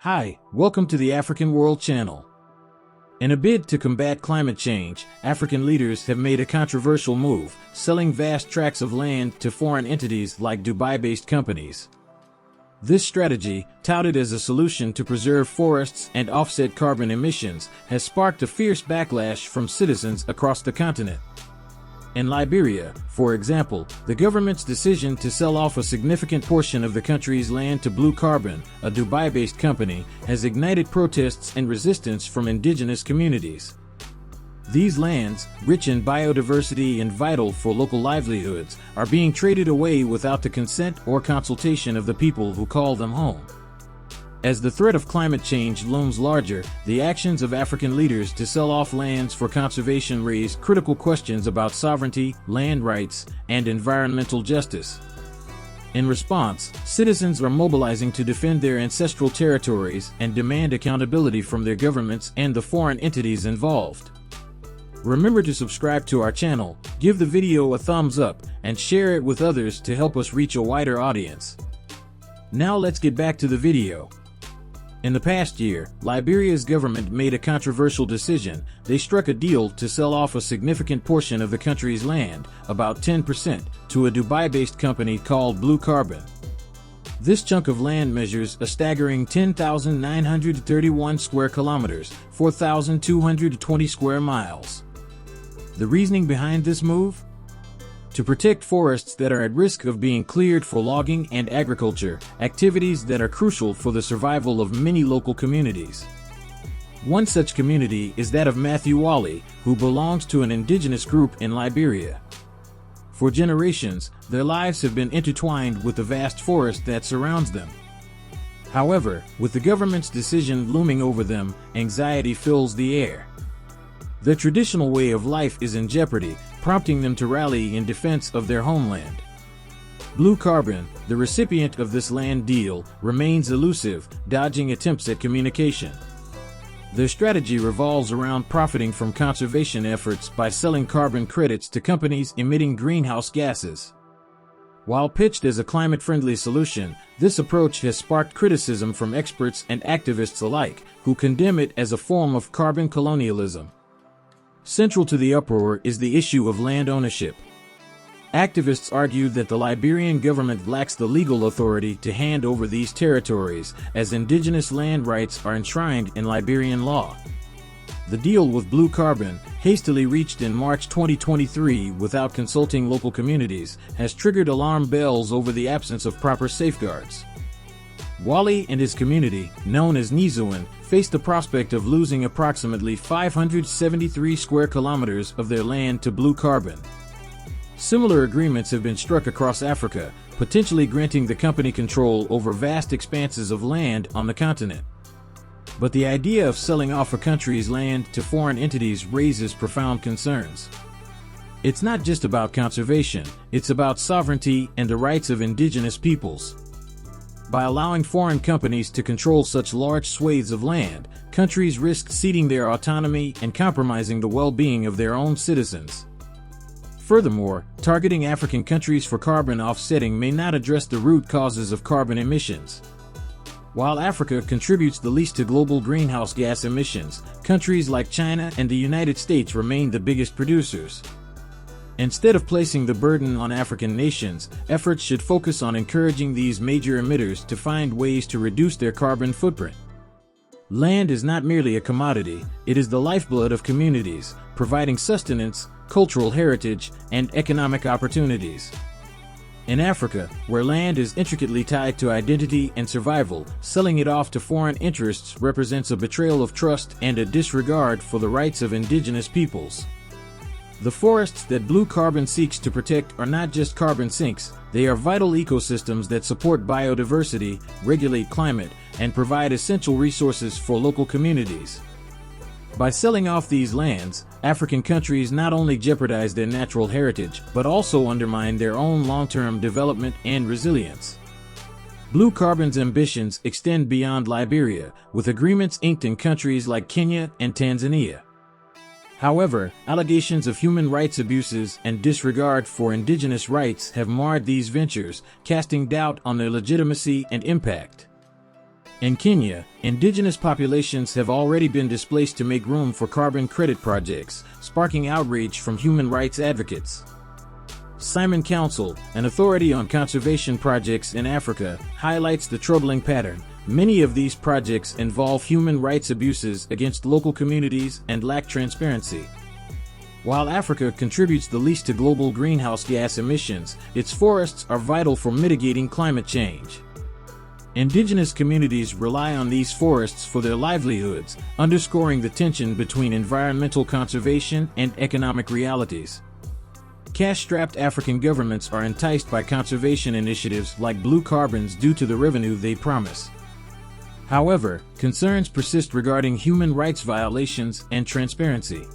Hi, welcome to the African World Channel. In a bid to combat climate change, African leaders have made a controversial move, selling vast tracts of land to foreign entities like Dubai-based companies. This strategy, touted as a solution to preserve forests and offset carbon emissions, has sparked a fierce backlash from citizens across the continent. In Liberia, for example, the government's decision to sell off a significant portion of the country's land to Blue Carbon, a Dubai-based company, has ignited protests and resistance from indigenous communities. These lands, rich in biodiversity and vital for local livelihoods, are being traded away without the consent or consultation of the people who call them home. As the threat of climate change looms larger, the actions of African leaders to sell off lands for conservation raise critical questions about sovereignty, land rights, and environmental justice. In response, citizens are mobilizing to defend their ancestral territories and demand accountability from their governments and the foreign entities involved. Remember to subscribe to our channel, give the video a thumbs up, and share it with others to help us reach a wider audience. Now let's get back to the video. In the past year, Liberia's government made a controversial decision. They struck a deal to sell off a significant portion of the country's land, about 10%, to a Dubai-based company called Blue Carbon. This chunk of land measures a staggering 10,931 square kilometers, 4,220 square miles. The reasoning behind this move? To protect forests that are at risk of being cleared for logging and agriculture, activities that are crucial for the survival of many local communities. One such community is that of Matthew Wally, who belongs to an indigenous group in Liberia. For generations, their lives have been intertwined with the vast forest that surrounds them. However, with the government's decision looming over them, anxiety fills the air. Their traditional way of life is in jeopardy, prompting them to rally in defense of their homeland. Blue Carbon, the recipient of this land deal, remains elusive, dodging attempts at communication. Their strategy revolves around profiting from conservation efforts by selling carbon credits to companies emitting greenhouse gases. While pitched as a climate-friendly solution, this approach has sparked criticism from experts and activists alike, who condemn it as a form of carbon colonialism. Central to the uproar is the issue of land ownership. Activists argue that the Liberian government lacks the legal authority to hand over these territories, as indigenous land rights are enshrined in Liberian law. The deal with Blue Carbon, hastily reached in March 2023 without consulting local communities, has triggered alarm bells over the absence of proper safeguards. Wally and his community, known as Nizuan, face the prospect of losing approximately 573 square kilometers of their land to Blue Carbon. Similar agreements have been struck across Africa, potentially granting the company control over vast expanses of land on the continent. But the idea of selling off a country's land to foreign entities raises profound concerns. It's not just about conservation, it's about sovereignty and the rights of indigenous peoples. By allowing foreign companies to control such large swathes of land, countries risk ceding their autonomy and compromising the well-being of their own citizens. Furthermore, targeting African countries for carbon offsetting may not address the root causes of carbon emissions. While Africa contributes the least to global greenhouse gas emissions, countries like China and the United States remain the biggest producers. Instead of placing the burden on African nations, efforts should focus on encouraging these major emitters to find ways to reduce their carbon footprint. Land is not merely a commodity, it is the lifeblood of communities, providing sustenance, cultural heritage, and economic opportunities. In Africa, where land is intricately tied to identity and survival, selling it off to foreign interests represents a betrayal of trust and a disregard for the rights of indigenous peoples. The forests that Blue Carbon seeks to protect are not just carbon sinks, they are vital ecosystems that support biodiversity, regulate climate, and provide essential resources for local communities. By selling off these lands, African countries not only jeopardize their natural heritage, but also undermine their own long-term development and resilience. Blue Carbon's ambitions extend beyond Liberia, with agreements inked in countries like Kenya and Tanzania. However, allegations of human rights abuses and disregard for indigenous rights have marred these ventures, casting doubt on their legitimacy and impact. In Kenya, indigenous populations have already been displaced to make room for carbon credit projects, sparking outrage from human rights advocates. Simon Council, an authority on conservation projects in Africa, highlights the troubling pattern. Many of these projects involve human rights abuses against local communities and lack transparency. While Africa contributes the least to global greenhouse gas emissions, its forests are vital for mitigating climate change. Indigenous communities rely on these forests for their livelihoods, underscoring the tension between environmental conservation and economic realities. Cash-strapped African governments are enticed by conservation initiatives like blue carbons due to the revenue they promise. However, concerns persist regarding human rights violations and transparency.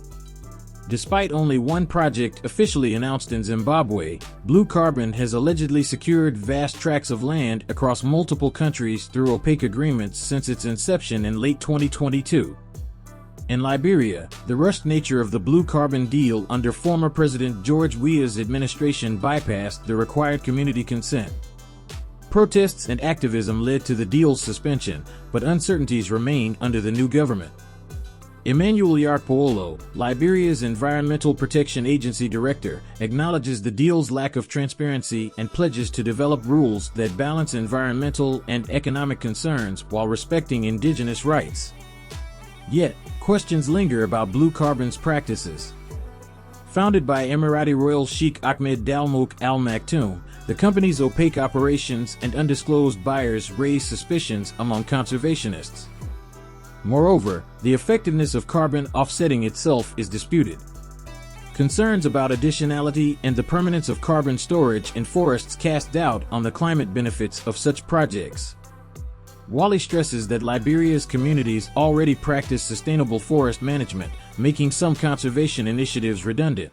Despite only one project officially announced in Zimbabwe, blue carbon has allegedly secured vast tracts of land across multiple countries through opaque agreements since its inception in late 2022. In Liberia, the rushed nature of the blue carbon deal under former President George Weah's administration bypassed the required community consent. Protests and activism led to the deal's suspension, but uncertainties remain under the new government. Emmanuel Yarkpoolo, Liberia's Environmental Protection Agency director, acknowledges the deal's lack of transparency and pledges to develop rules that balance environmental and economic concerns while respecting indigenous rights. Yet, questions linger about blue carbon's practices. Founded by Emirati Royal Sheikh Ahmed Dalmouk Al Maktoum, the company's opaque operations and undisclosed buyers raise suspicions among conservationists. Moreover, the effectiveness of carbon offsetting itself is disputed. Concerns about additionality and the permanence of carbon storage in forests cast doubt on the climate benefits of such projects. Wally stresses that Liberia's communities already practice sustainable forest management, making some conservation initiatives redundant.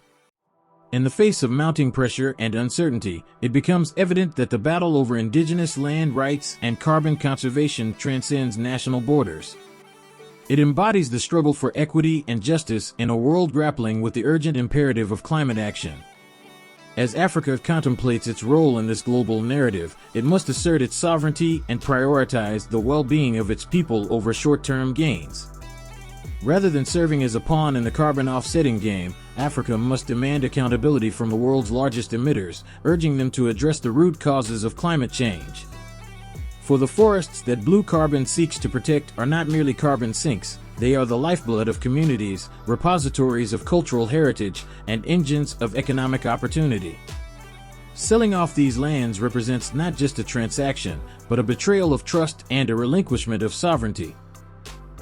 In the face of mounting pressure and uncertainty, it becomes evident that the battle over indigenous land rights and carbon conservation transcends national borders. It embodies the struggle for equity and justice in a world grappling with the urgent imperative of climate action. As Africa contemplates its role in this global narrative, it must assert its sovereignty and prioritize the well-being of its people over short-term gains. Rather than serving as a pawn in the carbon offsetting game, Africa must demand accountability from the world's largest emitters, urging them to address the root causes of climate change. For the forests that blue carbon seeks to protect are not merely carbon sinks, they are the lifeblood of communities, repositories of cultural heritage, and engines of economic opportunity. Selling off these lands represents not just a transaction, but a betrayal of trust and a relinquishment of sovereignty.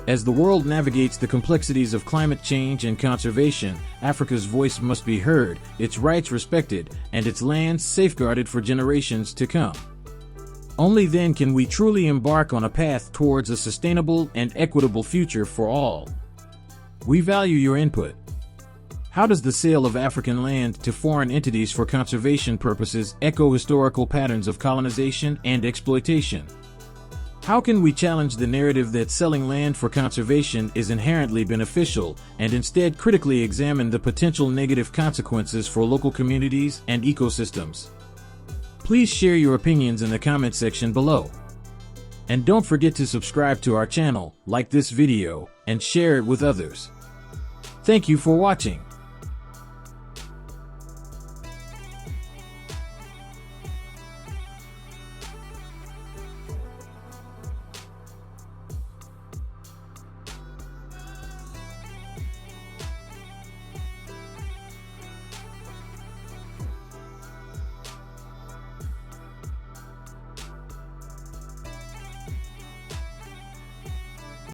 As the world navigates the complexities of climate change and conservation, Africa's voice must be heard, its rights respected, and its lands safeguarded for generations to come. Only then can we truly embark on a path towards a sustainable and equitable future for all. We value your input. How does the sale of African land to foreign entities for conservation purposes echo historical patterns of colonization and exploitation? How can we challenge the narrative that selling land for conservation is inherently beneficial, and instead critically examine the potential negative consequences for local communities and ecosystems? Please share your opinions in the comment section below. And don't forget to subscribe to our channel, like this video, and share it with others. Thank you for watching.